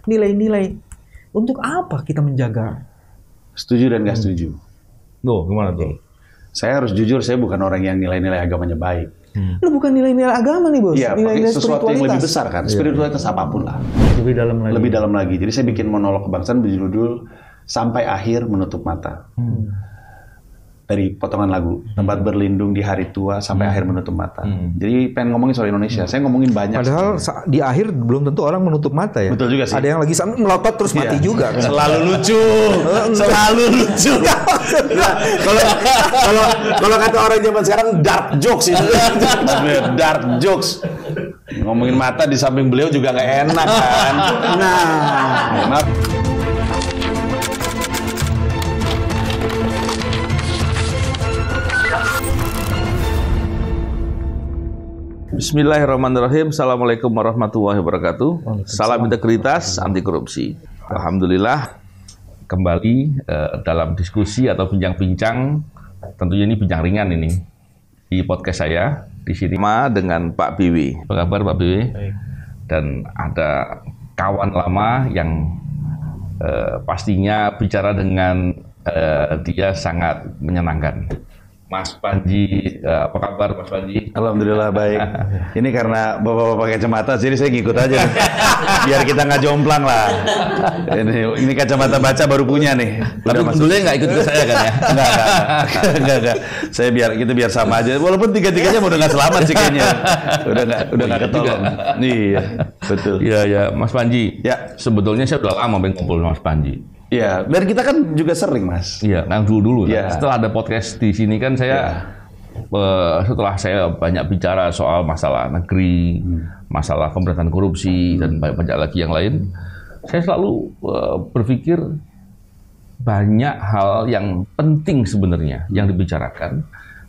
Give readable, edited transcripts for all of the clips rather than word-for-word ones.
nilai-nilai. Untuk apa kita menjaga? Setuju dan nggak setuju. Tuh, gimana tuh? Saya harus jujur, saya bukan orang yang nilai-nilai agamanya baik. Lu bukan nilai-nilai agama nih, Bos. Iya, pakai Nilai-nilai sesuatu yang lebih spiritualitas. besar kan, spiritualitas apapun lah. Lebih dalam lagi. Lebih dalam lagi. Jadi saya bikin monolog kebangsaan berjudul Sampai Akhir Menutup Mata. Dari potongan lagu, tempat berlindung di hari tua sampai akhir menutup mata. Jadi pengen ngomongin soal Indonesia. Saya ngomongin banyak. Padahal di akhir belum tentu orang menutup mata ya. Betul juga sih. Ada yang lagi sambil melotot terus mati juga kan. Selalu lucu. Selalu lucu. Kalau kata orang zaman sekarang dark jokes itu. Dark jokes. Ngomongin mata di samping beliau juga nggak enak kan. Nah, maaf. Bismillahirrahmanirrahim. Assalamualaikum warahmatullahi wabarakatuh. Salam integritas, anti korupsi. Alhamdulillah kembali dalam diskusi atau bincang-bincang. Tentunya ini bincang ringan ini di podcast saya di sini dengan Pak Biwi. Apa kabar Pak Biwi? Baik. Dan ada kawan lama yang pastinya bicara dengan dia sangat menyenangkan. Mas Panji, apa kabar Mas Panji? Alhamdulillah baik. Ini karena bapak-bapak pakai kacamata, jadi saya ngikut aja. Biar kita nggak jomplang lah. Ini kacamata baca baru punya nih. Tapi dulunya nggak ikut ke saya kan ya? Enggak. Saya biar sama aja. Walaupun tiga-tiganya udah nggak selamat sih kayaknya. Udah nggak ketolong. Iya, betul. Iya, Mas Panji. Ya. Sebetulnya saya udah lama pengen ngobrol sama Mas Panji. Iya, dan kita kan juga sering, Mas. Iya, yang dulu. Ya. Setelah ada podcast di sini kan saya, setelah saya banyak bicara soal masalah negeri, masalah pemberantasan korupsi, dan banyak lagi yang lain, saya selalu berpikir banyak hal yang penting sebenarnya yang dibicarakan,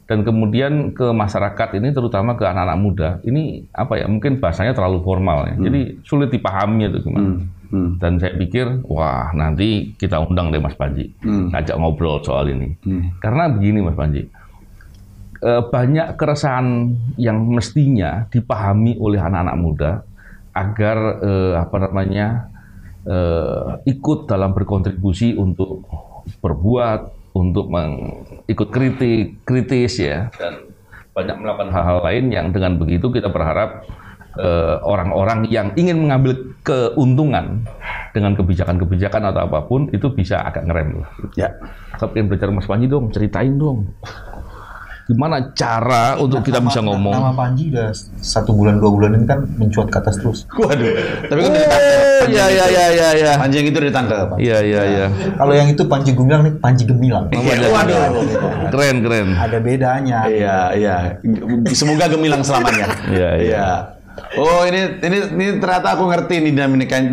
dan kemudian ke masyarakat ini, terutama ke anak-anak muda, ini apa ya, mungkin bahasanya terlalu formal ya, jadi sulit dipahami itu gimana. Dan saya pikir, wah nanti kita undang deh Mas Panji, ngajak ngobrol soal ini. Karena begini Mas Panji, banyak keresahan yang mestinya dipahami oleh anak-anak muda agar ikut dalam berkontribusi untuk berbuat, untuk ikut kritis ya, dan banyak melakukan hal-hal lain yang dengan begitu kita berharap orang-orang yang ingin mengambil keuntungan dengan kebijakan-kebijakan atau apapun itu bisa agak ngerem. Ya. Tapi yang belajar Mas Panji dong, ceritain dong. Gimana cara untuk kita bisa ngomong? Nama Panji udah 1 bulan 2 bulan ini kan mencuat ke atas terus. Waduh. Tapi kan ditangkap. Iya. Panji yang itu ditangkap. Iya. Kalau yang itu Panji Gumilang nih Panji Gemilang. Waduh. Keren. Ada bedanya. Iya. Semoga gemilang selamanya. Iya. Oh ini ternyata aku ngerti nih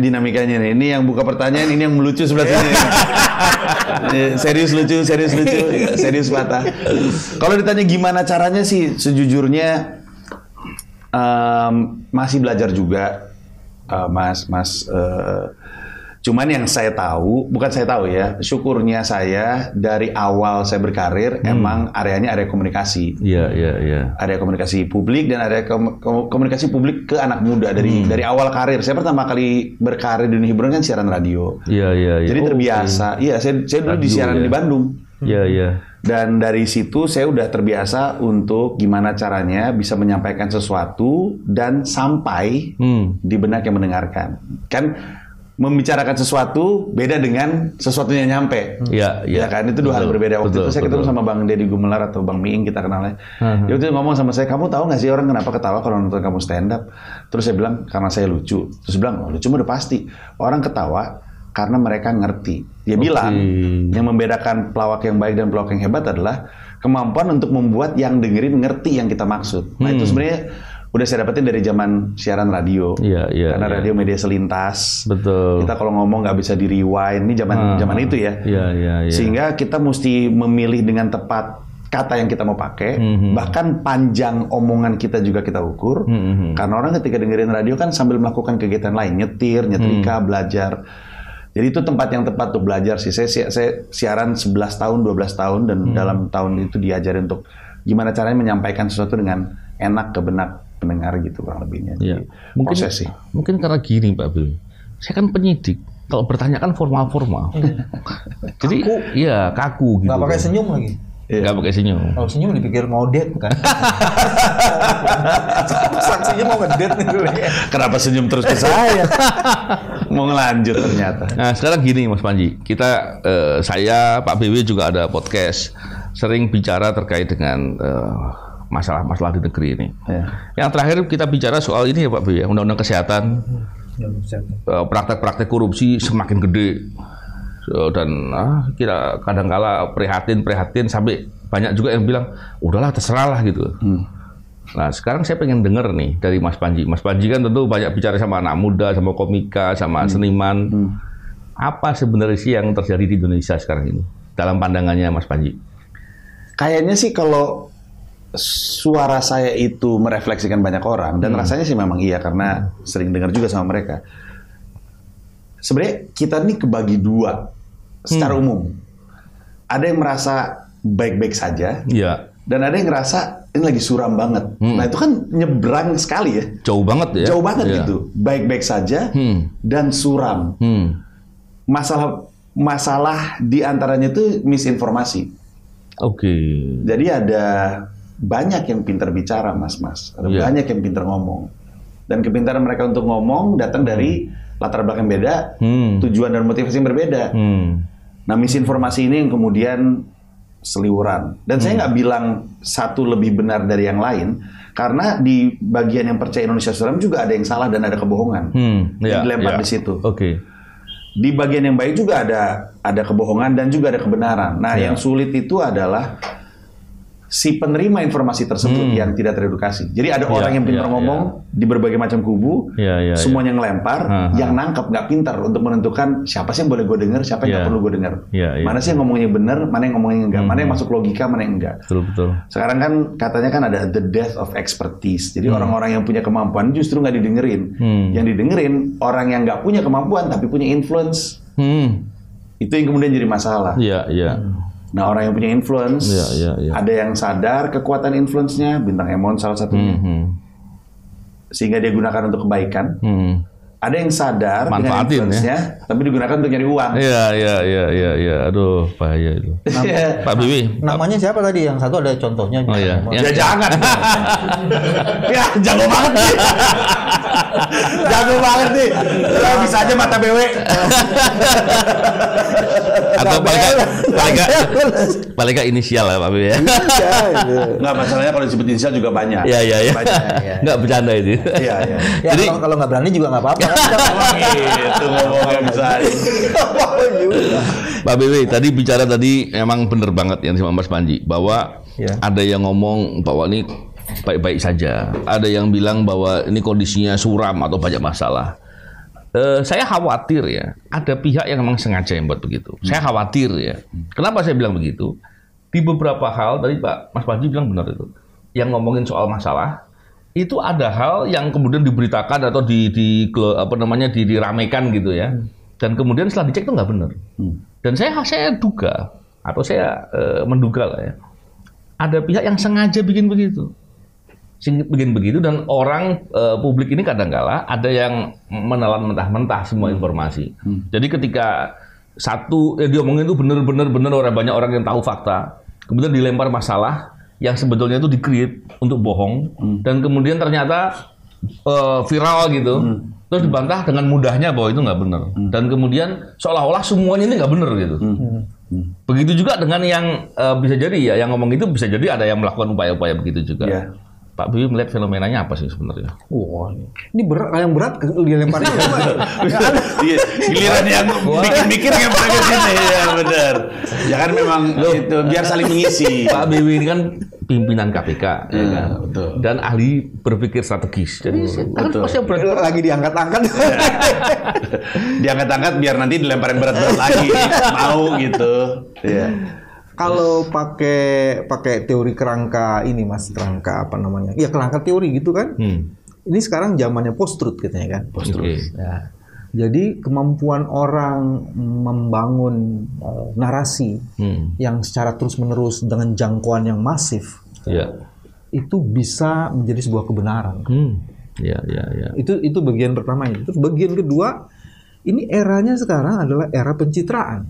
dinamikanya nih. Ini yang buka pertanyaan, ini yang melucu sebelah sini. Serius lucu, serius patah. Kalau ditanya gimana caranya sih, sejujurnya masih belajar juga, Mas. Cuman yang saya tahu, bukan saya tahu ya, syukurnya saya dari awal saya berkarir emang areanya area komunikasi. Iya. Area komunikasi publik dan area komunikasi publik ke anak muda dari awal karir. Saya pertama kali berkarir di dunia hiburan kan siaran radio. Iya. Jadi terbiasa. Iya, saya dulu di siaran di Bandung. Iya. Dan dari situ saya udah terbiasa untuk gimana caranya bisa menyampaikan sesuatu dan sampai di benak yang mendengarkan. Kan membicarakan sesuatu beda dengan sesuatunya nyampe. Iya. Ya kan, itu dua hal berbeda. Waktu itu saya ketemu sama Bang Deddy Gumelar atau Bang Miing, kita kenalnya. Dia waktu itu ngomong sama saya, kamu tahu nggak sih orang kenapa ketawa kalau nonton kamu stand up? Terus saya bilang, karena saya lucu. Terus dia bilang, lucu mah udah pasti. Orang ketawa karena mereka ngerti. Dia bilang, yang membedakan pelawak yang baik dan pelawak yang hebat adalah kemampuan untuk membuat yang dengerin ngerti yang kita maksud. Nah itu sebenarnya udah saya dapetin dari zaman siaran radio. Iya. Karena radio media selintas. Betul. Kita kalau ngomong nggak bisa di rewind. Ini zaman itu ya. Iya. Sehingga kita mesti memilih dengan tepat kata yang kita mau pakai. Bahkan panjang omongan kita juga kita ukur. Karena orang ketika dengerin radio kan sambil melakukan kegiatan lain, nyetir, nyetrika, belajar. Jadi itu tempat yang tepat untuk belajar sih. Saya siaran 11 tahun, 12 tahun dan dalam tahun itu diajarin untuk gimana caranya menyampaikan sesuatu dengan enak ke benak pendengar gitu kurang lebihnya. Iya. Proses sih. Mungkin karena gini Pak Bil. Saya kan penyidik. Kalau bertanya kan formal-formal. Jadi iya kaku gitu. Nggak pakai senyum lagi. Nggak pakai senyum. Kalau senyum dipikir mau date kan. Saksinya mau ngedate nih dulu. Kenapa senyum terus ke saya? Mau ngelanjut ternyata. Nah sekarang gini Mas Panji, kita saya Pak BW juga ada podcast sering bicara terkait dengan masalah-masalah di negeri ini. Yang terakhir kita bicara soal ini ya Pak BW, undang-undang kesehatan. Praktek-praktek korupsi semakin gede dan kita kadang-kala prihatin sampai banyak juga yang bilang udahlah terserah lah gitu. Nah sekarang saya pengen dengar nih dari Mas Panji. Mas Panji kan tentu banyak bicara sama anak muda, sama komika, sama seniman. Apa sebenarnya sih yang terjadi di Indonesia sekarang ini dalam pandangannya Mas Panji? Kayaknya sih kalau suara saya itu merefleksikan banyak orang dan rasanya sih memang iya karena sering dengar juga sama mereka. Sebenarnya kita nih kebagi dua secara umum. Ada yang merasa baik-baik saja, dan ada yang ngerasa ini lagi suram banget. Nah itu kan nyebrang sekali ya. Jauh banget ya. Jauh banget gitu. Baik-baik saja dan suram. Masalah di antaranya itu misinformasi. Jadi ada banyak yang pintar bicara, mas-mas. Ada banyak yang pintar ngomong. Dan kepintaran mereka untuk ngomong datang dari latar belakang beda, tujuan dan motivasi yang berbeda. Nah, misinformasi ini yang kemudian seliwuran. Dan saya nggak bilang satu lebih benar dari yang lain, karena di bagian yang percaya Indonesia suram juga ada yang salah dan ada kebohongan yang dilempar di situ. Di bagian yang baik juga ada kebohongan dan juga ada kebenaran. Nah, yang sulit itu adalah si penerima informasi tersebut yang tidak teredukasi. Jadi ada orang yang pintar ngomong di berbagai macam kubu, semuanya ngelempar, yang nangkep nggak pintar untuk menentukan siapa sih yang boleh gue dengar, siapa yang nggak perlu gue dengar. Mana sih yang ngomongnya benar, mana yang ngomongnya enggak, mana yang masuk logika, mana yang enggak. Betul. Sekarang kan katanya kan ada the death of expertise. Jadi orang-orang yang punya kemampuan justru nggak didengerin. Yang didengerin orang yang nggak punya kemampuan tapi punya influence. Itu yang kemudian jadi masalah. Nah, orang yang punya influence, ada yang sadar kekuatan influence-nya, bintang Emon salah satunya, sehingga dia gunakan untuk kebaikan. Ada yang sadar dengan influence-nya, tapi digunakan untuk nyari uang. Iya. Aduh, bahaya itu. Pak Bibi. Namanya siapa tadi? Yang satu ada contohnya. Ya jangan. Ya, jago banget nih. Jago banget nih. Bisa aja mata BW. Atau paling nggak inisial ya Pak Bibi ya. Nggak, masalahnya kalau disebut inisial juga banyak. Iya. Nggak bercanda itu. Iya. Jadi kalau nggak berani juga nggak apa-apa. Itu ngomongnya bisa. Pak Bibi tadi bicara memang benar banget yang sama Mas Panji bahwa ada yang ngomong bahwa ini baik-baik saja, ada yang bilang bahwa ini kondisinya suram atau banyak masalah. Saya khawatir ya, ada pihak yang memang sengaja yang buat begitu. Saya khawatir ya. Kenapa saya bilang begitu? Di beberapa hal tadi Mas Panji bilang benar itu. Yang ngomongin soal masalah itu ada hal yang kemudian diberitakan atau diramekan gitu ya. Dan kemudian setelah dicek itu nggak benar. Dan saya duga atau saya menduga lah ya. Ada pihak yang sengaja bikin begitu. Dan orang publik ini kadang-kala ada yang menelan mentah-mentah semua informasi. Jadi ketika diomongin itu benar orang banyak orang yang tahu fakta, kemudian dilempar masalah yang sebetulnya itu di-create untuk bohong dan kemudian ternyata viral gitu. Terus dibantah dengan mudahnya bahwa itu nggak benar. Dan kemudian seolah-olah semuanya ini nggak benar gitu. Begitu juga dengan yang bisa jadi ya, yang ngomong itu bisa jadi ada yang melakukan upaya-upaya begitu juga. Pak Bibi melihat fenomenanya apa sih sebenarnya? Wah, ini yang berat dilemparnya. Giliran yang bikin-bikin yang pakai sini ya benar. Ya kan memang itu biar saling mengisi. Pak Bibi ini kan pimpinan KPK, ya kan? Betul. Dan ahli berpikir strategis. Jadi lagi diangkat-angkat. Diangkat-angkat biar nanti dilemparin berat-berat lagi. Mau gitu. Iya. Kalau pakai teori kerangka ini Mas, kerangka apa namanya? Ya kerangka teori gitu kan. Ini sekarang zamannya post-truth katanya kan. Post-truth. Ya. Jadi kemampuan orang membangun narasi yang secara terus-menerus dengan jangkauan yang masif, itu bisa menjadi sebuah kebenaran. Ya. Itu bagian pertama. Terus bagian kedua, Ini eranya sekarang adalah era pencitraan.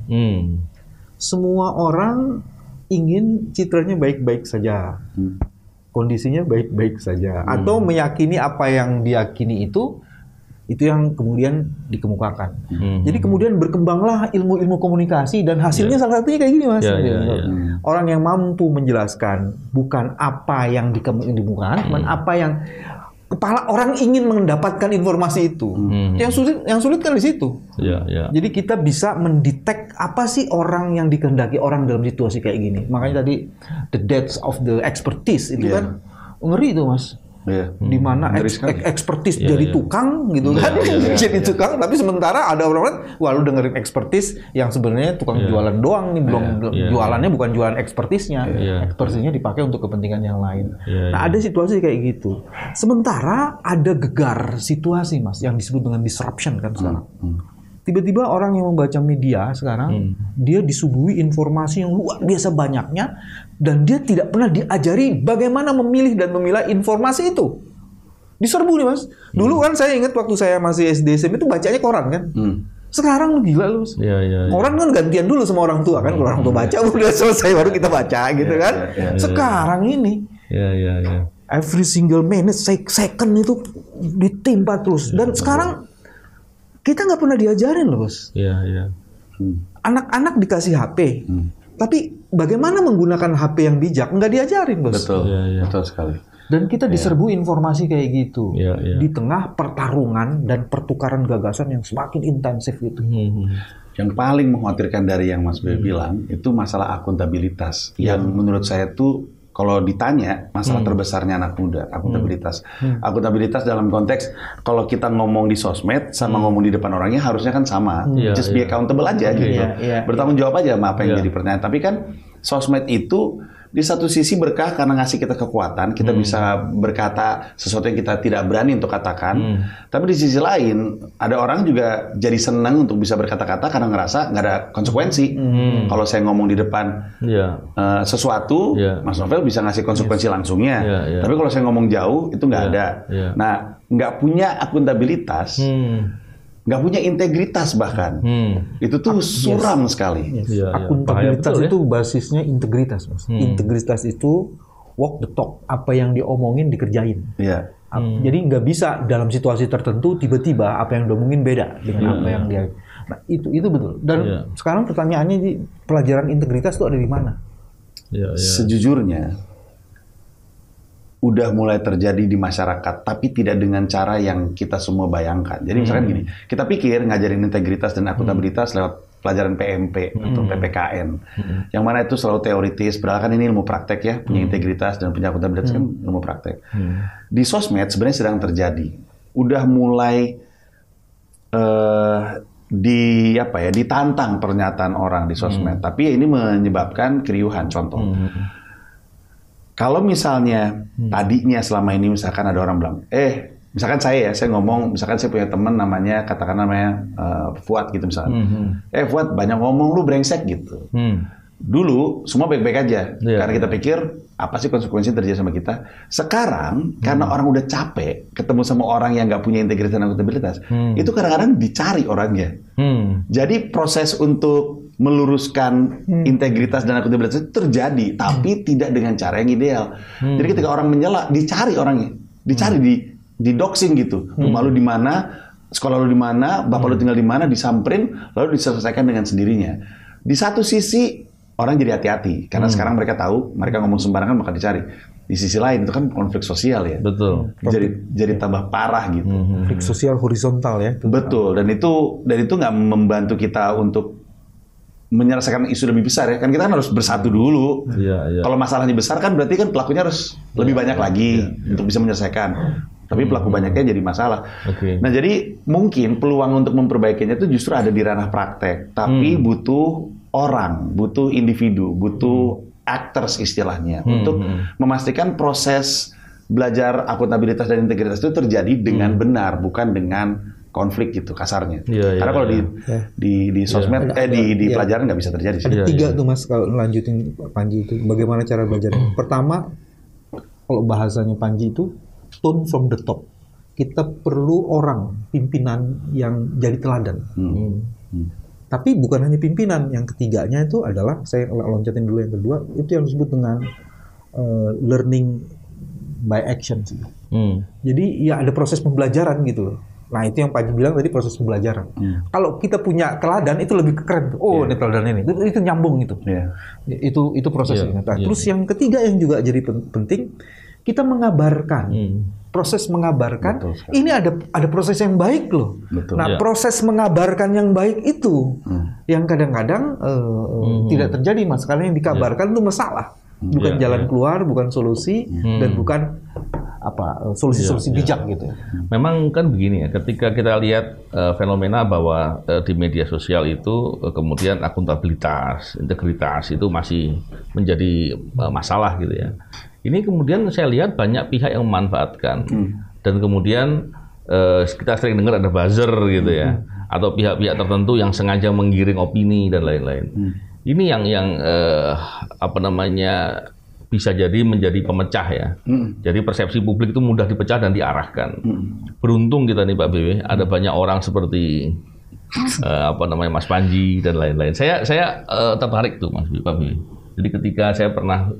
Semua orang ingin citranya baik-baik saja, kondisinya baik-baik saja, atau meyakini apa yang diyakini itu yang kemudian dikemukakan. Jadi kemudian berkembanglah ilmu-ilmu komunikasi dan hasilnya salah satunya kayak gini, Mas. Orang yang mampu menjelaskan bukan apa yang dikemukakan, cuman apa yang kepala orang ingin mendapatkan informasi itu. Yang sulit kan di situ. Jadi kita bisa mendetek apa sih orang yang dikehendaki orang dalam situasi kayak gini. Makanya tadi the depth of the expertise itu kan ngeri itu, Mas. Di mana ekspertis jadi tukang gitu kan, jadi tukang, tapi sementara ada orang-orang, wah lu dengerin ekspertis yang sebenarnya tukang jualan doang nih, belum jualannya bukan jualan ekspertisnya, ekspertisnya dipakai untuk kepentingan yang lain. Nah ada situasi kayak gitu. Sementara ada gegar situasi, Mas, yang disebut dengan disruption kan sekarang. Tiba-tiba orang yang membaca media sekarang, dia disuguhi informasi yang luar biasa banyaknya, dan dia tidak pernah diajari bagaimana memilih dan memilah informasi itu. Diserbu nih, Mas. Dulu kan saya ingat waktu saya masih SD SMP itu bacanya koran kan. Sekarang gila lu. Koran kan gantian dulu sama orang tua kan. Kalau orang tua baca udah selesai baru kita baca gitu kan. Sekarang ini every single minute, second itu ditimpa terus. Dan sekarang kita nggak pernah diajarin loh, Bos. Anak-anak dikasih HP, tapi bagaimana menggunakan HP yang bijak nggak diajarin, Bos. Betul sekali. Dan kita diserbu informasi kayak gitu di tengah pertarungan dan pertukaran gagasan yang semakin intensif gitu. Yang paling mengkhawatirkan dari yang Mas Boy bilang itu masalah akuntabilitas. Yang menurut saya tuh kalau ditanya masalah terbesarnya anak muda, akuntabilitas. Akuntabilitas dalam konteks kalau kita ngomong di sosmed sama ngomong di depan orangnya harusnya kan sama. Just be accountable aja gitu. Bertanggung jawab aja sama apa yang jadi pertanyaan. Tapi kan sosmed itu di satu sisi berkah karena ngasih kita kekuatan, kita bisa berkata sesuatu yang kita tidak berani untuk katakan. Tapi di sisi lain, ada orang juga jadi senang untuk bisa berkata-kata karena ngerasa nggak ada konsekuensi. Kalau saya ngomong di depan sesuatu, Mas Novel bisa ngasih konsekuensi langsungnya. Tapi kalau saya ngomong jauh, itu nggak ada. Nah, nggak punya akuntabilitas, nggak punya integritas bahkan. Itu tuh suram sekali. Akuntabilitas itu basisnya integritas, Mas. Integritas itu walk the talk, apa yang diomongin dikerjain. Jadi nggak bisa dalam situasi tertentu tiba-tiba apa yang diomongin beda dengan apa yang dia. Nah itu betul. Dan sekarang pertanyaannya di pelajaran integritas itu ada di mana? Sejujurnya udah mulai terjadi di masyarakat, tapi tidak dengan cara yang kita semua bayangkan. Jadi misalkan gini, kita pikir ngajarin integritas dan akuntabilitas lewat pelajaran PMP atau PPKN, yang mana itu selalu teoritis, padahal kan ini ilmu praktek ya, punya integritas dan punya akuntabilitas kan ilmu praktek. Di sosmed sebenarnya sedang terjadi, udah mulai ditantang pernyataan orang di sosmed, tapi ini menyebabkan keriuhan. Contoh. Kalau misalnya tadinya selama ini misalkan ada orang bilang, misalkan saya ngomong, misalkan saya punya teman namanya, katakan namanya Fuad gitu misalkan. Fuad banyak ngomong, lu brengsek gitu. Dulu semua baik-baik aja, karena kita pikir apa sih konsekuensi terjadi sama kita. Sekarang karena orang udah capek ketemu sama orang yang nggak punya integritas dan akuntabilitas, itu kadang-kadang dicari orangnya. Jadi proses untuk meluruskan integritas dan akuntabilitas itu terjadi, tapi tidak dengan cara yang ideal. Jadi ketika orang menyela, dicari orangnya, dicari di doxing gitu. Rumah lu di mana, sekolah lu di mana, bapak lu tinggal di mana, disamperin, lalu diselesaikan dengan sendirinya. Di satu sisi orang jadi hati-hati karena sekarang mereka tahu mereka ngomong sembarangan bakal dicari. Di sisi lain itu kan konflik sosial ya. Betul. Jadi tambah parah gitu. Konflik sosial horizontal ya. Betul. Dan itu nggak membantu kita untuk menyelesaikan isu lebih besar ya. Kan kita kan harus bersatu dulu. Kalau masalahnya besar kan berarti kan pelakunya harus lebih banyak lagi untuk bisa menyelesaikan. Tapi pelaku banyaknya jadi masalah. Nah jadi mungkin peluang untuk memperbaikinya itu justru ada di ranah praktek. Tapi butuh orang, butuh individu, butuh actors istilahnya untuk memastikan proses belajar akuntabilitas dan integritas itu terjadi dengan benar, bukan dengan konflik gitu kasarnya. Karena kalau di sosmed, di pelajaran nggak bisa terjadi. Ada tiga tuh Mas kalau lanjutin Panji itu. Bagaimana cara belajarnya? Pertama, kalau bahasanya Panji itu tone from the top. kita perlu orang pimpinan yang jadi teladan. Tapi bukan hanya pimpinan, yang ketiganya itu adalah, saya loncatin dulu yang kedua, itu yang disebut dengan learning by action. Jadi ya ada proses pembelajaran gitu loh. Nah itu yang Pak Haji bilang tadi, proses pembelajaran. Kalau kita punya teladan itu lebih keren. Ini teladan ini, itu nyambung gitu. Itu prosesnya. Terus yang ketiga yang juga jadi penting, kita mengabarkan. Proses mengabarkan, ini ada proses yang baik loh. Proses mengabarkan yang baik itu yang kadang-kadang tidak terjadi, Mas. Karena yang dikabarkan itu masalah, bukan jalan keluar, bukan solusi, dan bukan solusi-solusi bijak gitu. Memang kan begini ya, ketika kita lihat fenomena bahwa di media sosial itu kemudian akuntabilitas, integritas itu masih menjadi masalah gitu ya. Ini kemudian saya lihat banyak pihak yang memanfaatkan, dan kemudian kita sering dengar ada buzzer gitu ya, atau pihak-pihak tertentu yang sengaja menggiring opini dan lain-lain. Ini yang bisa jadi menjadi pemecah ya. Jadi persepsi publik itu mudah dipecah dan diarahkan. Beruntung kita nih Pak BW, ada banyak orang seperti Mas Panji dan lain-lain. Saya tertarik tuh Pak BW. Jadi ketika saya pernah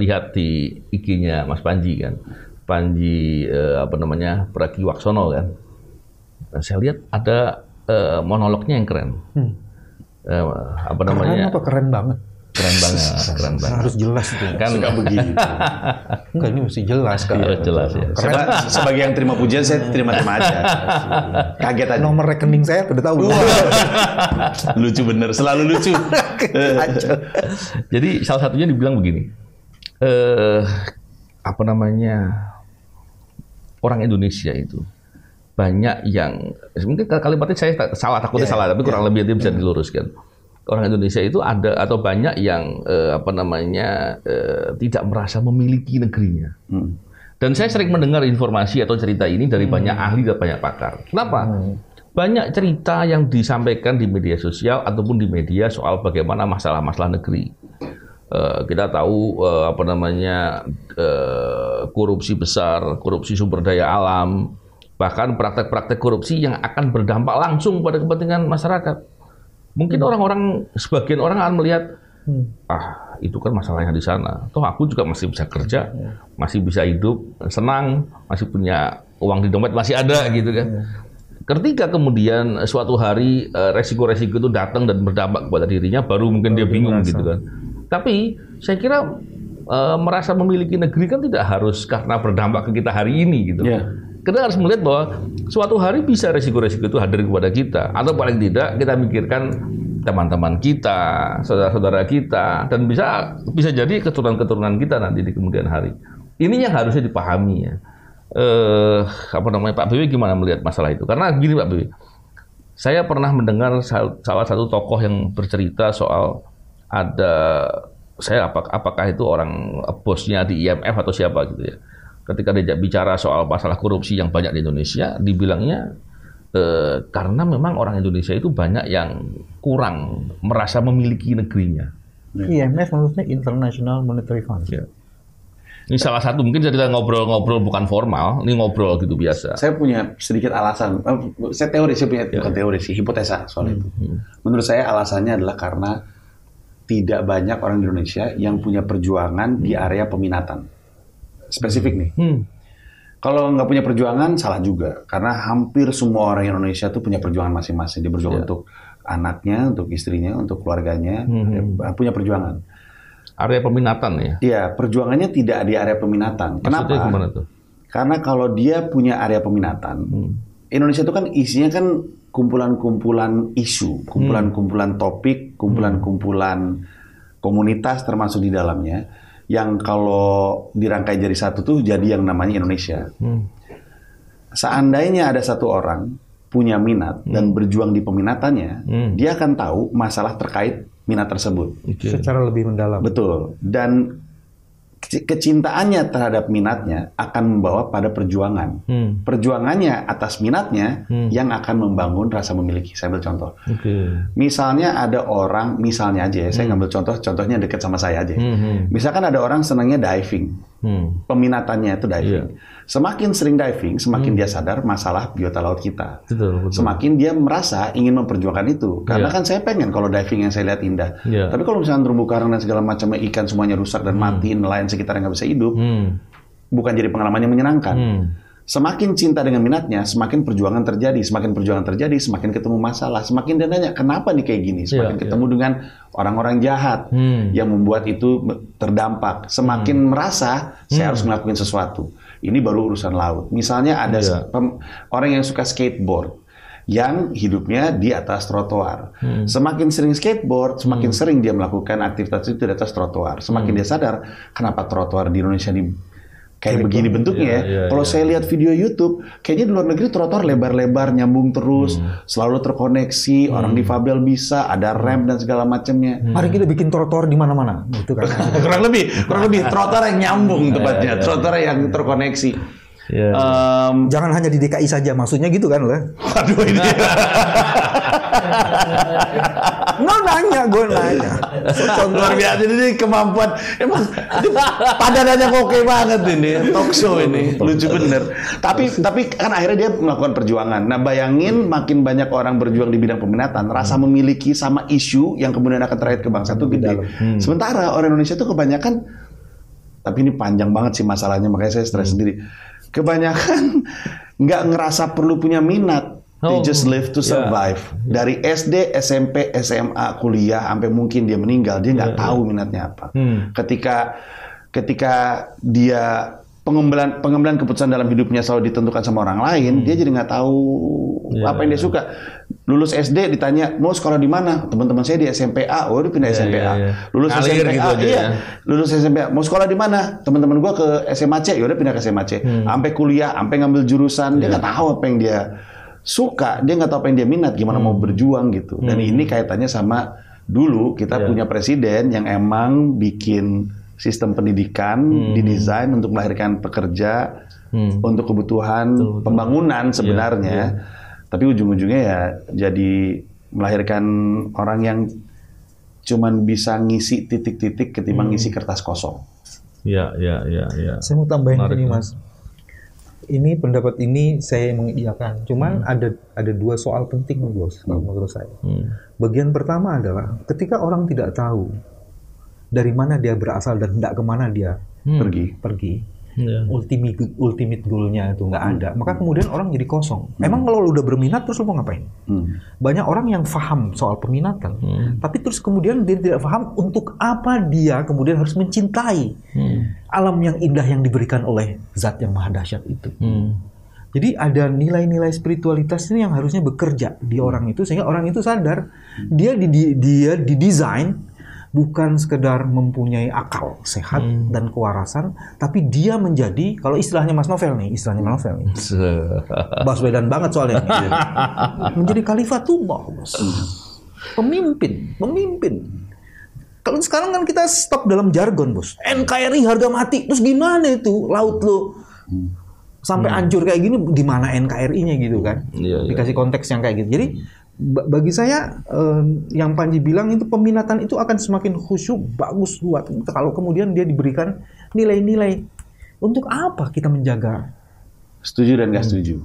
lihat di IG-nya Mas Panji kan, Panji Pragiwaksono kan, saya lihat ada monolognya yang keren. Keren banget. Keren banget. Harus jelas itu. Kan suka begitu. Enggak, ini mesti jelas kan. Jelas ya. Sebagai yang terima pujian, saya terima-terima aja. Kaget aja. Nomor rekening saya udah tahu. Lucu bener, selalu lucu. Jadi salah satunya dibilang begini. Orang Indonesia itu banyak yang, mungkin kalimatnya saya salah, takutnya salah, tapi kurang lebih itu bisa diluruskan. Orang Indonesia itu ada atau banyak yang tidak merasa memiliki negerinya. Dan saya sering mendengar informasi atau cerita ini dari banyak ahli dan banyak pakar. Kenapa? Banyak cerita yang disampaikan di media sosial ataupun di media soal bagaimana masalah-masalah negeri. Kita tahu korupsi besar, korupsi sumber daya alam, bahkan praktek-praktek korupsi yang akan berdampak langsung pada kepentingan masyarakat. Mungkin sebagian orang akan melihat, itu kan masalahnya di sana. Toh aku juga masih bisa kerja, masih bisa hidup, senang, masih punya uang di dompet, masih ada gitu kan. Ketika kemudian suatu hari resiko-resiko itu datang dan berdampak kepada dirinya, baru mungkin dia bingung gitu kan. Tapi saya kira merasa memiliki negeri kan tidak harus karena berdampak ke kita hari ini gitu. Kita harus melihat bahwa suatu hari bisa resiko-resiko itu hadir kepada kita. Atau paling tidak kita mikirkan teman-teman kita, saudara-saudara kita, dan bisa jadi keturunan-keturunan kita nanti di kemudian hari. Ini yang harusnya dipahami ya. Pak BW gimana melihat masalah itu? Karena gini Pak BW, saya pernah mendengar salah satu tokoh yang bercerita soal apakah itu orang bosnya di IMF atau siapa gitu ya. Ketika diajak bicara soal masalah korupsi yang banyak di Indonesia, dibilangnya karena memang orang Indonesia itu banyak yang kurang merasa memiliki negerinya. IMF maksudnya International Monetary Fund. Ya. Ini salah satu, mungkin kita ngobrol-ngobrol bukan formal, ini ngobrol gitu biasa. Saya punya sedikit alasan, bukan teori sih, hipotesa soal itu. Menurut saya alasannya adalah karena tidak banyak orang di Indonesia yang punya perjuangan di area peminatan. Spesifik nih. Kalau nggak punya perjuangan, salah juga. Karena hampir semua orang Indonesia tuh punya perjuangan masing-masing. Dia berjuang untuk anaknya, untuk istrinya, untuk keluarganya. Punya perjuangan. Area peminatan ya? Iya, perjuangannya tidak di area peminatan. Kenapa? Gimana tuh? Karena kalau dia punya area peminatan, Indonesia itu kan isinya kan kumpulan-kumpulan isu, kumpulan-kumpulan topik, kumpulan-kumpulan komunitas termasuk di dalamnya. Yang kalau dirangkai jadi satu tuh jadi yang namanya Indonesia. Seandainya ada satu orang punya minat dan berjuang di peminatannya, dia akan tahu masalah terkait minat tersebut. Secara lebih mendalam. Betul. Dan kecintaannya terhadap minatnya akan membawa pada perjuangan. Perjuangannya atas minatnya yang akan membangun rasa memiliki. Saya ambil contoh. Misalnya ada orang, misalnya aja ya, saya ngambil contohnya dekat sama saya aja. Misalkan ada orang senangnya diving. peminatannya itu diving. Semakin sering diving, semakin dia sadar masalah biota laut kita. Betul. Semakin dia merasa ingin memperjuangkan itu. Karena kan saya pengen kalau diving yang saya lihat indah. Tapi kalau misalnya terumbu karang dan segala macamnya ikan semuanya rusak dan mati, nelayan sekitar nggak bisa hidup, bukan jadi pengalaman yang menyenangkan. Semakin cinta dengan minatnya, semakin perjuangan terjadi. Semakin perjuangan terjadi, semakin ketemu masalah. Semakin dia nanya, kenapa nih kayak gini? Semakin ketemu dengan orang-orang jahat yang membuat itu terdampak. Semakin merasa, saya harus melakukan sesuatu. Ini baru urusan laut. Misalnya ada orang yang suka skateboard, yang hidupnya di atas trotoar. Semakin sering skateboard, semakin sering dia melakukan aktivitas itu di atas trotoar. Semakin dia sadar, kenapa trotoar di Indonesia ini kayak begini bentuknya Kalau saya lihat video YouTube, kayaknya di luar negeri trotoar lebar-lebar, nyambung terus, selalu terkoneksi, orang difabel bisa, ada ramp dan segala macamnya. Mari kita bikin trotoar di mana-mana, gitu kan? kurang lebih trotoar yang nyambung tepatnya, trotoar yang terkoneksi. Jangan hanya di DKI saja, maksudnya gitu kan, lah? Aduh ini. Gue nanya. Contoh luar biasa ini kemampuan. Emang padanannya oke banget ini. Talk show ini. Lucu bener. Tapi kan akhirnya dia melakukan perjuangan. Nah bayangin makin banyak orang berjuang di bidang peminatan, rasa memiliki sama isu yang kemudian akan terakhir ke bangsa itu gede. Sementara orang Indonesia itu kebanyakan, tapi ini panjang banget sih masalahnya, makanya saya stres sendiri. Kebanyakan nggak ngerasa perlu punya minat. They just live to survive. Dari SD, SMP, SMA, kuliah, sampai mungkin dia meninggal, dia nggak tahu minatnya apa. Ketika dia pengembangan keputusan dalam hidupnya selalu ditentukan sama orang lain, dia jadi nggak tahu apa yang dia suka. Lulus SD ditanya mau sekolah di mana, teman-teman saya di SMPA, dia pindah SMPA. Lulus SMPA, gitu lulus SMPA, mau sekolah di mana, teman-teman gua ke SMAC, udah pindah ke SMAC. Sampai kuliah, sampai ngambil jurusan, dia nggak tahu apa yang dia suka, dia nggak tahu apa yang dia minat, gimana mau berjuang gitu. Dan ini kaitannya sama dulu kita punya presiden yang emang bikin sistem pendidikan didesain untuk melahirkan pekerja untuk kebutuhan pembangunan sebenarnya, tapi ujung-ujungnya ya jadi melahirkan orang yang cuman bisa ngisi titik-titik ketimbang ngisi kertas kosong. Iya. Saya mau tambahin ini, Mas. Ini pendapat ini saya mengiyakan. Cuman ada dua soal penting, Bos, menurut saya. Bagian pertama adalah ketika orang tidak tahu dari mana dia berasal dan tidak kemana dia pergi. Ultimate goal-nya itu nggak ada. Maka kemudian orang jadi kosong. Emang kalau lu udah berminat terus lu mau ngapain? Banyak orang yang paham soal peminatan, tapi terus kemudian dia tidak paham untuk apa dia kemudian harus mencintai alam yang indah yang diberikan oleh Zat yang maha dahsyat itu. Jadi ada nilai-nilai spiritualitas ini yang harusnya bekerja di orang itu sehingga orang itu sadar dia didesain bukan sekedar mempunyai akal sehat dan kewarasan, tapi dia menjadi, kalau istilahnya Mas Novel nih, Baswedan banget soalnya nih. Menjadi khalifatullah, Bos. Pemimpin. Kalau sekarang kan kita stop dalam jargon, Bos. NKRI harga mati. Terus gimana itu laut lo? Sampai hancur kayak gini, di mana NKRI-nya gitu kan? Dikasih konteks yang kayak gitu. Jadi bagi saya yang Panji bilang itu peminatan itu akan semakin khusyuk, bagus buat kalau kemudian dia diberikan nilai-nilai. Untuk apa kita menjaga? Setuju dan nggak setuju.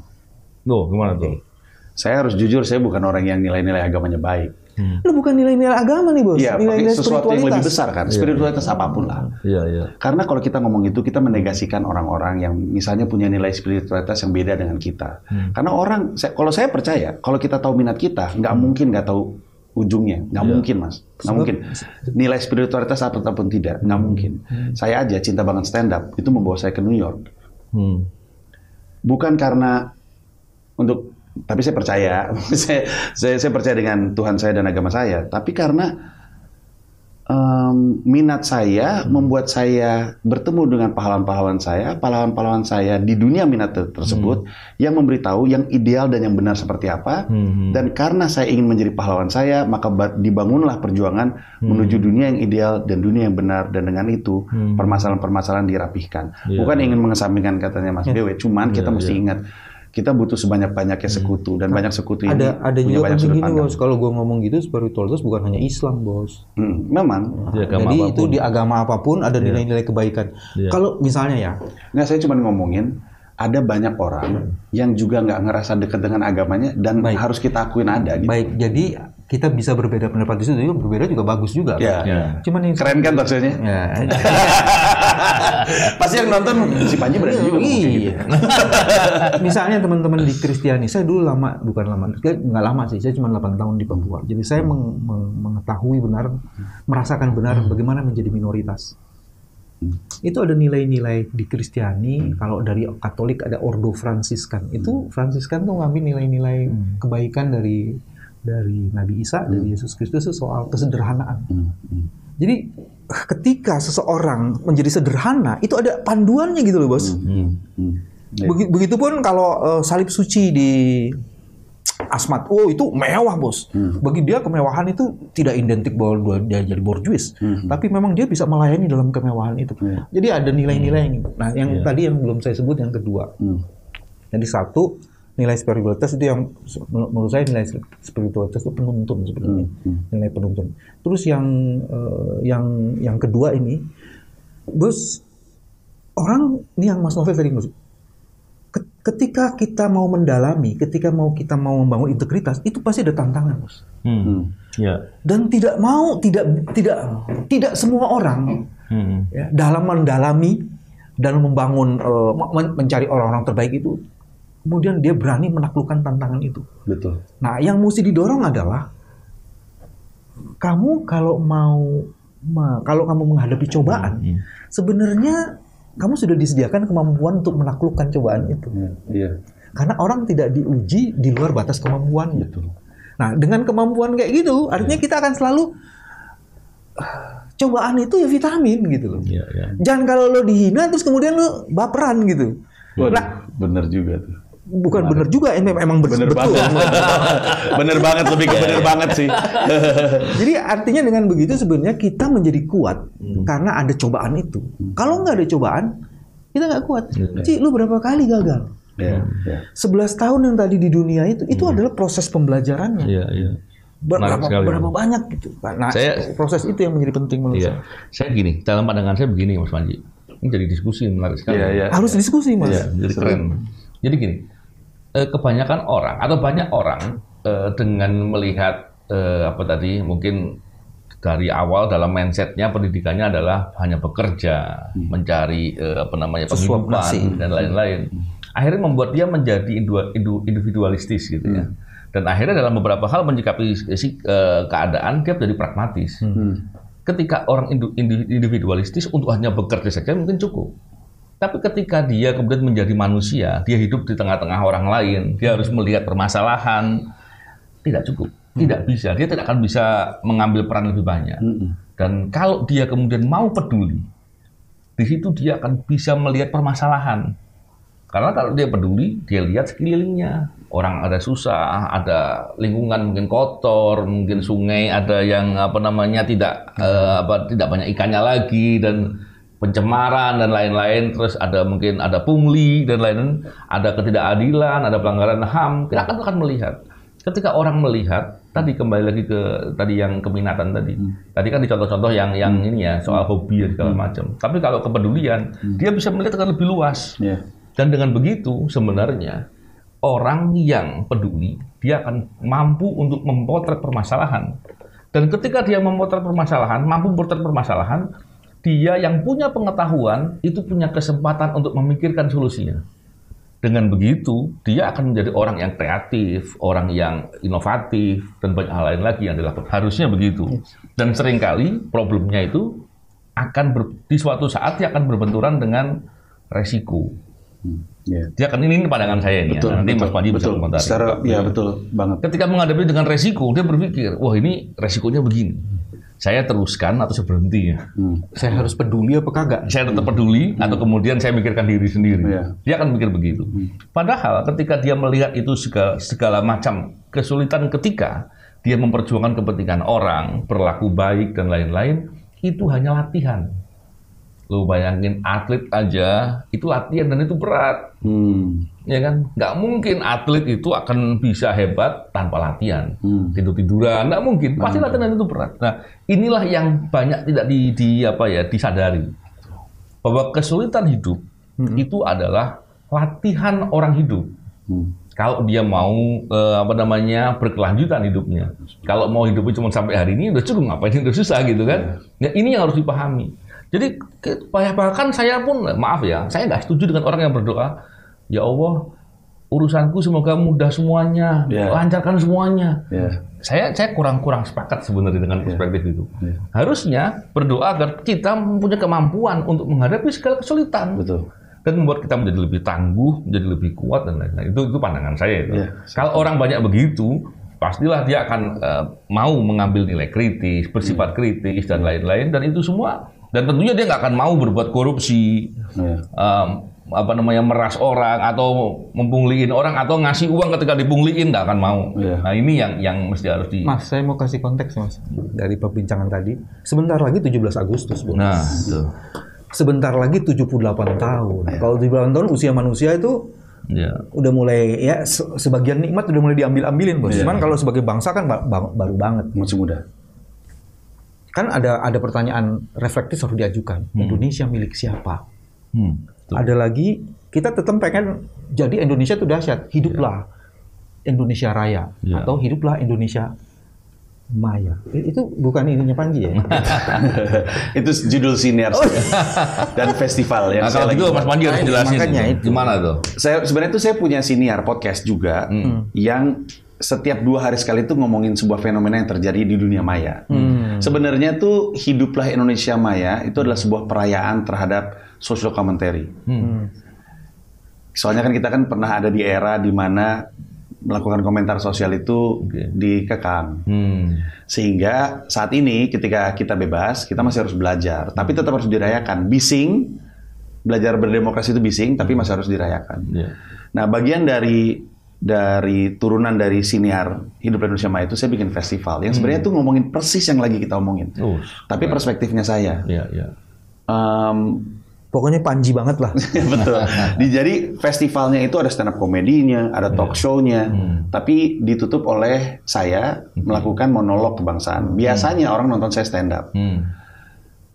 Gimana tuh? Saya harus jujur, saya bukan orang yang nilai-nilai agamanya baik. Lu bukan nilai-nilai agama nih, Bos. Iya, nilai-nilai sesuatu yang lebih besar kan, spiritualitas apapun lah. Iya. Karena kalau kita ngomong itu, kita menegasikan orang-orang yang misalnya punya nilai spiritualitas yang beda dengan kita. Karena kalau saya percaya, kalau kita tahu minat kita, nggak mungkin nggak tahu ujungnya. Nggak mungkin, Mas. Nggak mungkin. Nilai spiritualitas apapun tidak, nggak mungkin. Saya aja cinta banget stand up, itu membawa saya ke New York. Bukan karena tapi saya percaya, saya percaya dengan Tuhan saya dan agama saya. Tapi karena minat saya membuat saya bertemu dengan pahlawan-pahlawan saya di dunia minat tersebut yang memberitahu yang ideal dan yang benar seperti apa. Dan karena saya ingin menjadi pahlawan saya, maka dibangunlah perjuangan menuju dunia yang ideal dan dunia yang benar. Dan dengan itu permasalahan-permasalahan dirapihkan. Bukan ingin mengesampingkan katanya Mas BW, cuman kita mesti ingat. kita butuh sebanyak-banyaknya sekutu dan banyak sekutu ini ada juga penting gini bos, kalau gue ngomong gitu spiritualitas bukan hanya Islam bos. Memang. Jadi itu di agama apapun ada nilai-nilai kebaikan. Kalau misalnya ya, nggak, saya cuma ngomongin ada banyak orang yang juga nggak ngerasa dekat dengan agamanya dan harus kita akuin ada. Gitu. Baik, jadi kita bisa berbeda pendapat di situ, berbeda juga bagus juga. Ya. Kan? Cuman yang keren kan maksudnya? Ya. Pasti yang nonton si Panji berani juga ngomong gitu. Misalnya teman-teman di Kristiani, saya dulu nggak lama sih, saya cuma 8 tahun di Papua. Jadi saya mengetahui benar, merasakan benar bagaimana menjadi minoritas. Itu ada nilai-nilai di Kristiani. Kalau dari Katolik ada Ordo Fransiskan. Itu Fransiskan tuh ngambil nilai-nilai kebaikan dari Nabi Isa, dari Yesus Kristus soal kesederhanaan. Jadi ketika seseorang menjadi sederhana, itu ada panduannya gitu loh bos. Begitupun kalau salib suci di Asmat, itu mewah bos. Bagi dia kemewahan itu tidak identik bahwa dia jadi borjuis, tapi memang dia bisa melayani dalam kemewahan itu. Jadi ada nilai-nilai. Nah, yang tadi yang belum saya sebut yang kedua. Jadi satu, nilai spiritualitas itu yang menurut saya nilai spiritualitas itu penuntun sebenarnya. Nilai penuntun. Terus yang kedua ini, bos, orang ini yang Mas Novel tadi maksud. Ketika kita mau mendalami, ketika kita mau membangun integritas, itu pasti ada tantangan, bos. Dan tidak semua orang ya, dalam mendalami, dalam membangun, mencari orang-orang terbaik itu, kemudian dia berani menaklukkan tantangan itu. Betul. Nah, yang mesti didorong adalah kamu kalau kamu menghadapi cobaan, sebenarnya kamu sudah disediakan kemampuan untuk menaklukkan cobaan itu. Karena orang tidak diuji di luar batas kemampuannya. Nah, dengan kemampuan kayak gitu, artinya kita akan selalu cobaan itu ya vitamin gitu loh. Jangan kalau lo dihina terus kemudian lo baperan gitu. Nah, bener juga tuh. Bukan bener juga, emang bener betul. Bener banget, lebih ke bener banget sih. Jadi artinya dengan begitu sebenarnya kita menjadi kuat karena ada cobaan itu. Kalau nggak ada cobaan, kita nggak kuat. Ci, lu berapa kali gagal? 11 tahun yang tadi di dunia itu adalah proses pembelajarannya. Berapa banyak gitu. Nah, proses itu yang menjadi penting menurut saya. Saya gini, dalam pandangan saya begini Mas Panji. Ini jadi diskusi menarik sekali. Harus diskusi Mas. Jadi keren. Jadi gini, kebanyakan orang atau banyak orang dengan melihat mungkin dari awal dalam mindsetnya pendidikannya adalah hanya bekerja, mencari penghidupan dan lain-lain. Akhirnya membuat dia menjadi individualistis gitu ya. Dan akhirnya dalam beberapa hal menyikapi keadaan dia menjadi pragmatis. Ketika orang individualistis untuk hanya bekerja saja mungkin cukup. Tapi ketika dia kemudian menjadi manusia, dia hidup di tengah-tengah orang lain, dia harus melihat permasalahan, tidak cukup, tidak bisa. Dia tidak akan bisa mengambil peran lebih banyak. Dan kalau dia kemudian mau peduli, di situ dia akan bisa melihat permasalahan. Karena kalau dia peduli, dia lihat sekelilingnya. Orang ada susah, ada lingkungan mungkin kotor, mungkin sungai ada yang tidak banyak ikannya lagi dan pencemaran dan lain-lain, terus mungkin ada pungli dan lain-lain, ada ketidakadilan, ada pelanggaran HAM, kita akan melihat. Ketika orang melihat, tadi kembali lagi ke tadi yang keminatan tadi. Tadi kan di contoh-contoh yang ini ya, soal hobi dan segala macam. Tapi kalau kepedulian, dia bisa melihat lebih luas. Dan dengan begitu sebenarnya orang yang peduli, dia akan mampu untuk memotret permasalahan. Dan ketika dia memotret permasalahan, mampu memotret permasalahan, dia yang punya pengetahuan itu punya kesempatan untuk memikirkan solusinya. Dengan begitu, dia akan menjadi orang yang kreatif, orang yang inovatif, dan banyak hal lain lagi yang dilakukan. Harusnya begitu. Dan seringkali problemnya itu di suatu saat dia akan berbenturan dengan resiko. Dia akan ini pandangan saya ini. Nanti Mas Panji bisa komentari. Betul banget. Ketika menghadapi dengan resiko, dia berpikir, wah ini resikonya begini. Saya teruskan atau saya berhenti ya? Saya harus peduli apa kagak? Saya tetap peduli atau kemudian saya mikirkan diri sendiri. Dia akan mikir begitu. Padahal ketika dia melihat itu segala macam kesulitan ketika dia memperjuangkan kepentingan orang, berlaku baik dan lain-lain, itu hanya latihan. Lu bayangin atlet aja itu latihan dan itu berat. ya kan? Nggak mungkin atlet itu akan bisa hebat tanpa latihan, tidur-tiduran, nggak mungkin. Pasti latihan itu berat. Nah, inilah yang banyak tidak disadari bahwa kesulitan hidup itu adalah latihan orang hidup. Kalau dia mau berkelanjutan hidupnya. Kalau mau hidupnya cuma sampai hari ini udah cukup, ngapain udah susah gitu kan? Ya, ini yang harus dipahami. Jadi bahkan saya pun maaf ya, saya nggak setuju dengan orang yang berdoa, ya Allah, urusanku semoga mudah semuanya, lancarkan semuanya. Saya kurang sepakat sebenarnya dengan perspektif itu. Harusnya berdoa agar kita mempunyai kemampuan untuk menghadapi segala kesulitan. Betul. Dan membuat kita menjadi lebih tangguh, menjadi lebih kuat dan lain-lain. Itu pandangan saya itu. Kalau orang banyak begitu, pastilah dia akan mau mengambil nilai kritis, bersifat kritis dan lain-lain. Dan itu semua. Dan tentunya dia nggak akan mau berbuat korupsi, meras orang atau mempungliin orang atau ngasih uang ketika dipungliin, nggak akan mau. Nah ini yang mesti harus di. Mas, saya mau kasih konteks Mas dari perbincangan tadi. Sebentar lagi 17 Agustus, Bos. Nah, itu. Sebentar lagi 78 tahun. Kalau 78 tahun usia manusia itu udah mulai ya sebagian nikmat udah mulai diambil-ambilin, Bos. Cuman kalau sebagai bangsa kan baru banget, masih muda. Kan ada pertanyaan reflektif harus diajukan. Indonesia milik siapa? Ada lagi kita tetap pengen jadi Indonesia itu dahsyat. Hiduplah Indonesia Raya atau hiduplah Indonesia Maya. Itu bukan ininya Panji ya? Itu judul siniar dan festival yang saya lagi. Itu Mas Panji harus jelasin. Makanya itu. Gimana tuh? Sebenarnya saya punya siniar podcast juga yang setiap 2 hari sekali itu ngomongin sebuah fenomena yang terjadi di dunia maya. Sebenarnya tuh hiduplah Indonesia Maya itu adalah sebuah perayaan terhadap social commentary. Soalnya kan kita kan pernah ada di era di mana melakukan komentar sosial itu dikekang. Sehingga saat ini ketika kita bebas, kita masih harus belajar. Tapi tetap harus dirayakan. Bising, belajar berdemokrasi itu bising, tapi masih harus dirayakan. Nah, bagian dari turunan dari siniar Hidup Indonesia Maya itu saya bikin festival. Yang sebenarnya itu ngomongin persis yang lagi kita omongin. Tapi perspektifnya saya. Pokoknya Panji banget lah. Betul. Jadi festivalnya itu ada stand up komedinya, ada talk show-nya, tapi ditutup oleh saya melakukan monolog kebangsaan. Biasanya orang nonton saya stand up.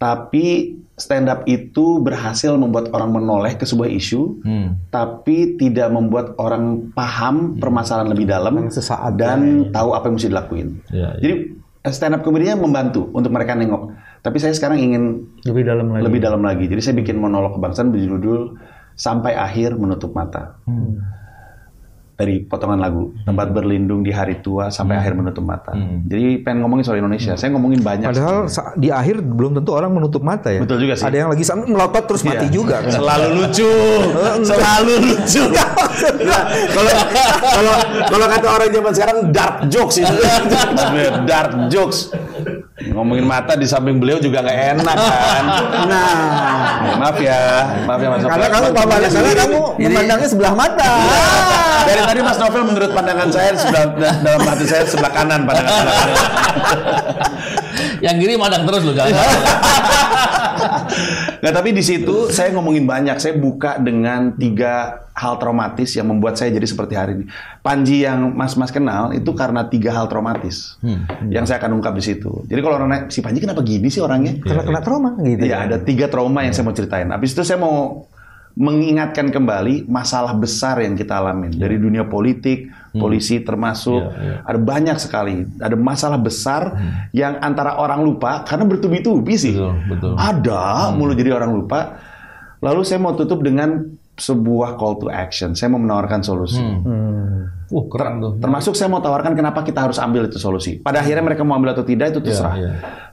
Tapi stand up itu berhasil membuat orang menoleh ke sebuah isu, tapi tidak membuat orang paham permasalahan lebih dalam dan tahu apa yang mesti dilakuin. Jadi stand up komedinya membantu untuk mereka nengok. Tapi saya sekarang ingin lebih dalam lagi. Jadi saya bikin monolog kebangsaan berjudul Sampai Akhir Menutup Mata. Dari potongan lagu Tempat Berlindung di Hari Tua Sampai Akhir Menutup Mata. Jadi pengen ngomongin soal Indonesia. Saya ngomongin banyak. Padahal di akhir belum tentu orang menutup mata ya. Betul juga sih. Ada yang lagi melotot terus mati juga. Kan? Selalu lucu. Selalu lucu. Kalau kata orang zaman sekarang dark jokes itu. Dark jokes. Ngomongin mata di samping beliau juga nggak enak kan. Maaf ya Mas. Karena kamu memandangnya sebelah mata. Dari tadi Mas Novel menurut pandangan saya dalam hati saya sebelah kanan pandangan sebelah kanan. Yang kiri madang terus loh jangan. Nggak, tapi di situ saya ngomongin banyak. Saya buka dengan 3 hal traumatis yang membuat saya jadi seperti hari ini. Panji yang Mas kenal itu karena 3 hal traumatis yang saya akan ungkap di situ. Jadi kalau orang nanya, si Panji kenapa gini sih orangnya? Karena kena trauma gitu. Iya, ada 3 trauma yang saya mau ceritain. Habis itu saya mau mengingatkan kembali masalah besar yang kita alamin dari dunia politik, polisi termasuk, ada banyak sekali, ada masalah besar yang antara orang lupa karena bertubi-tubi sih, betul. Ada mulu jadi orang lupa. Lalu saya mau tutup dengan sebuah call to action. Saya mau menawarkan solusi. Keren tuh. Termasuk saya mau tawarkan kenapa kita harus ambil itu solusi. Pada akhirnya mereka mau ambil atau tidak itu terserah.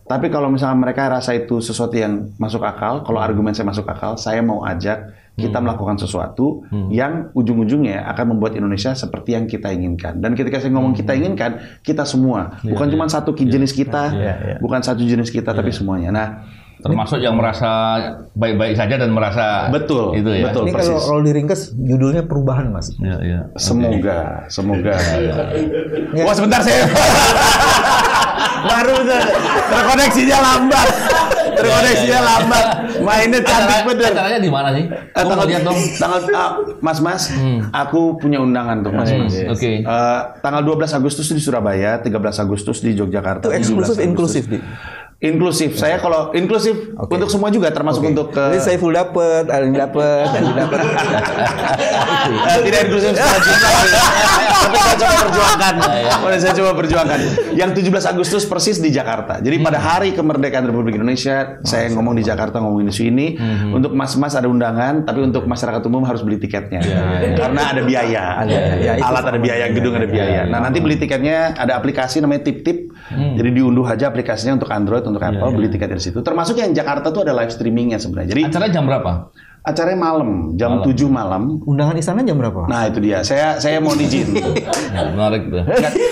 Tapi kalau misalnya mereka rasa itu sesuatu yang masuk akal, kalau argumen saya masuk akal, saya mau ajak kita melakukan sesuatu yang ujung-ujungnya akan membuat Indonesia seperti yang kita inginkan. Dan ketika saya ngomong kita inginkan, kita semua. Bukan cuma satu jenis kita, bukan satu jenis kita, tapi semuanya. Nah, termasuk yang merasa baik-baik saja dan merasa betul itu ya. Betul, ini kalau diringkas judulnya perubahan, Mas. Semoga. Wah, sebentar saya baru terkoneksinya lambat. Terkoneksinya lambat. Mainnya cantik bener. Acaranya di mana sih? Mas, aku punya undangan tuh Mas. Oke. Tanggal 12 Agustus di Surabaya, 13 Agustus di Yogyakarta. Itu eksklusif inklusif, Di? Inklusif. Saya kalau inklusif untuk semua juga, termasuk untuk Jadi saya full dapet, Alin dapet, Alin dapet. Tidak inklusif secara jumlah. Tapi saya coba perjuangkan. Saya coba perjuangkan. Yang 17 Agustus persis di Jakarta. Jadi pada hari kemerdekaan Republik Indonesia, saya ngomong di Jakarta, ngomongin isu ini. Untuk mas-mas ada undangan, tapi untuk masyarakat umum harus beli tiketnya. Karena ada biaya. Alat ada biaya, gedung ada biaya. Nah, nanti beli tiketnya ada aplikasi namanya Tip-Tip. Jadi diunduh aja aplikasinya untuk Android, untuk Apple, beli tiket dari situ. Termasuk yang Jakarta tuh ada live streamingnya sebenarnya. Jadi acaranya jam berapa? Acaranya malam, jam 7 malam. Undangan istana jam berapa? Nah itu dia, saya mau izin. Menarik tuh.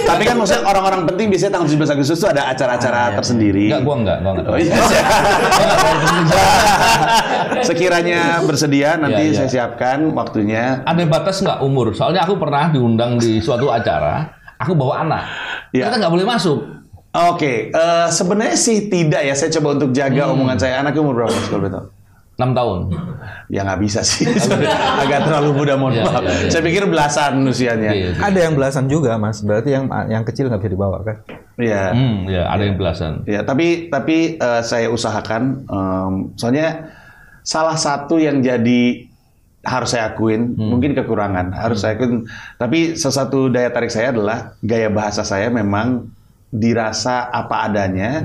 Tapi kan maksudnya orang-orang penting biasanya tanggal 17 Agustus tuh ada acara-acara tersendiri. Gua enggak. Oh, iya. Sekiranya bersedia nanti saya siapkan waktunya. Ada batas nggak umur? Soalnya aku pernah diundang di suatu acara, aku bawa anak. Kita nggak boleh masuk. Oke, sebenarnya sih tidak ya. Saya coba untuk jaga omongan saya. Anaknya umur berapa kalau betul? 6 tahun. Ya nggak bisa sih. Agak terlalu muda, mohon maaf. Saya pikir belasan usianya. Ada yang belasan juga, Mas. Berarti yang kecil nggak bisa dibawa kan? Iya. Ada yang belasan. Ya, tapi saya usahakan. Soalnya salah satu yang jadi harus saya akuin, mungkin kekurangan. Harus saya akuin. Tapi salah satu daya tarik saya adalah gaya bahasa saya memang dirasa apa adanya,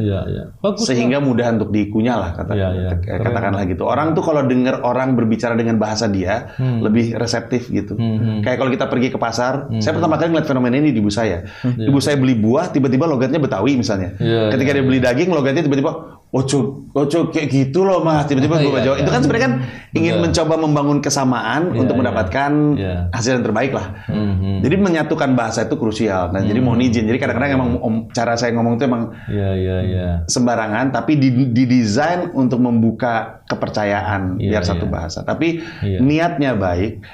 sehingga mudah untuk dikunyah lah, katakanlah gitu. Orang tuh kalau dengar orang berbicara dengan bahasa dia, lebih reseptif gitu. Kayak kalau kita pergi ke pasar, saya pertama kali ngeliat fenomena ini di ibu saya. Ibu saya beli buah, tiba-tiba logatnya Betawi misalnya. Ketika dia beli daging, logatnya tiba-tiba, Oco kayak gitu loh Mas, tiba-tiba gue Jawa. Itu kan sebenarnya kan ingin mencoba membangun kesamaan untuk mendapatkan hasil yang terbaik lah. Jadi menyatukan bahasa itu krusial. Nah, jadi mohon izin. Jadi kadang-kadang emang cara saya ngomong itu emang sembarangan, tapi didesain untuk membuka kepercayaan biar satu bahasa. Tapi niatnya baik.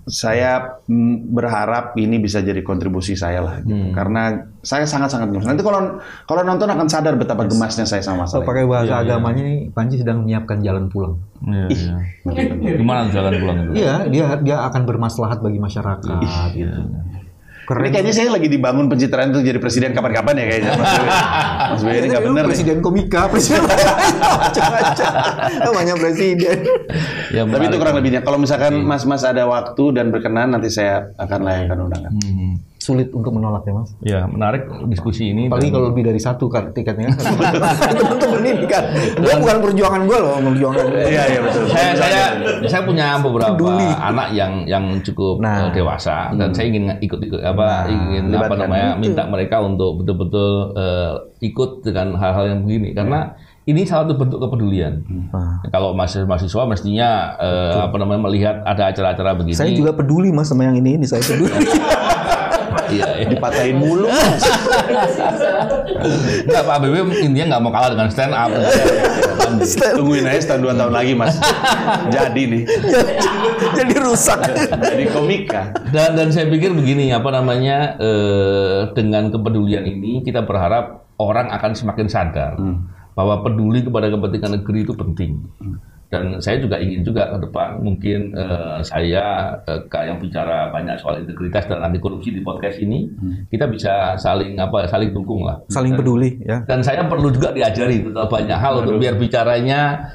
Saya berharap ini bisa jadi kontribusi saya lah, gitu. Karena saya sangat-sangat gemas. Nanti kalau nonton akan sadar betapa gemasnya saya sama masalah. Kalau pakai bahasa agamanya nih, Panji sedang menyiapkan jalan pulang. Gimana jalan pulang itu? Iya, dia akan bermaslahat bagi masyarakat. Gitu. Ini kayaknya saya lagi dibangun pencitraan untuk jadi presiden kapan-kapan ya kayaknya. Mas Boy ini nggak bener. Presiden komika, presiden macam-macam. Namanya presiden. Ya, tapi itu kurang lebihnya. Kalau misalkan Mas ada waktu dan berkenan, nanti saya akan layangkan undangan. Sulit untuk menolak ya Mas. Ya, menarik diskusi ini. Apalagi kalau lebih dari satu kan tiketnya. Teman-teman ini kan. Dia bukan perjuangan gue loh, memperjuangkan. Iya betul. Saya punya beberapa anak yang cukup dewasa dan saya ingin minta mereka untuk betul-betul ikut dengan hal-hal yang begini karena ini salah satu bentuk kepedulian. Kalau mahasiswa mestinya melihat ada acara-acara begini. Saya juga peduli Mas sama yang ini saya peduli. Iya. Dipatahin mulu. Enggak, Pak BB intinya nggak mau kalah dengan stand up. Tungguin aja setahun 2 tahun lagi Mas. Jadi nih. Jadi rusak. Jadi komika. Dan saya pikir begini, dengan kepedulian ini kita berharap orang akan semakin sadar bahwa peduli kepada kepentingan negeri itu penting. Dan saya juga ingin juga ke depan mungkin saya yang bicara banyak soal integritas dan anti korupsi di podcast ini kita bisa saling dukung lah, saling peduli ya. Dan saya perlu juga diajari banyak hal untuk biar bicaranya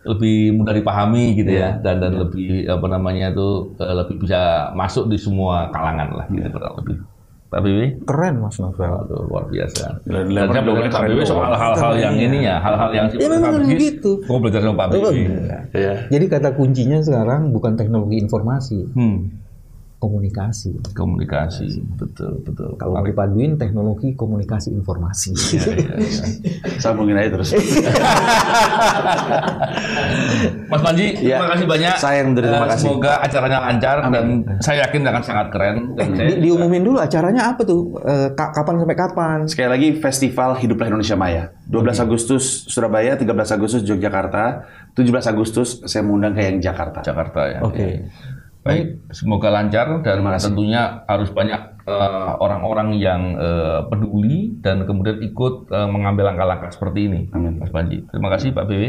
lebih mudah dipahami gitu ya dan lebih lebih bisa masuk di semua kalangan lah gitu kurang lebih. Pak Bibi? Keren Mas Novel. Luar biasa. Dan saya belajar Pak Bibi soal hal-hal yang ini ya, hal-hal yang memang begitu. Mau belajar sama Pak Bibi. Jadi kata kuncinya sekarang bukan teknologi informasi, komunikasi. Komunikasi, betul. Kalau mau dipaduin teknologi komunikasi informasi. Sambungin aja terus. Mas Panji, terima kasih banyak. Saya yang terima kasih. Semoga acaranya lancar dan saya yakin akan sangat keren. Dan diumumin dulu acaranya apa tuh? Kapan sampai kapan? Sekali lagi Festival Hiduplah Indonesia Maya. 12 Agustus Surabaya, 13 Agustus Yogyakarta, 17 Agustus saya mengundang ke yang Jakarta. Jakarta ya. Oke. Baik, semoga lancar dan tentunya harus banyak orang-orang yang peduli dan kemudian ikut mengambil langkah-langkah seperti ini. Amin. Mas Panji. Terima kasih Pak BW.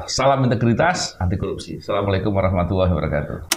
Salam integritas, anti korupsi. Assalamualaikum warahmatullahi wabarakatuh.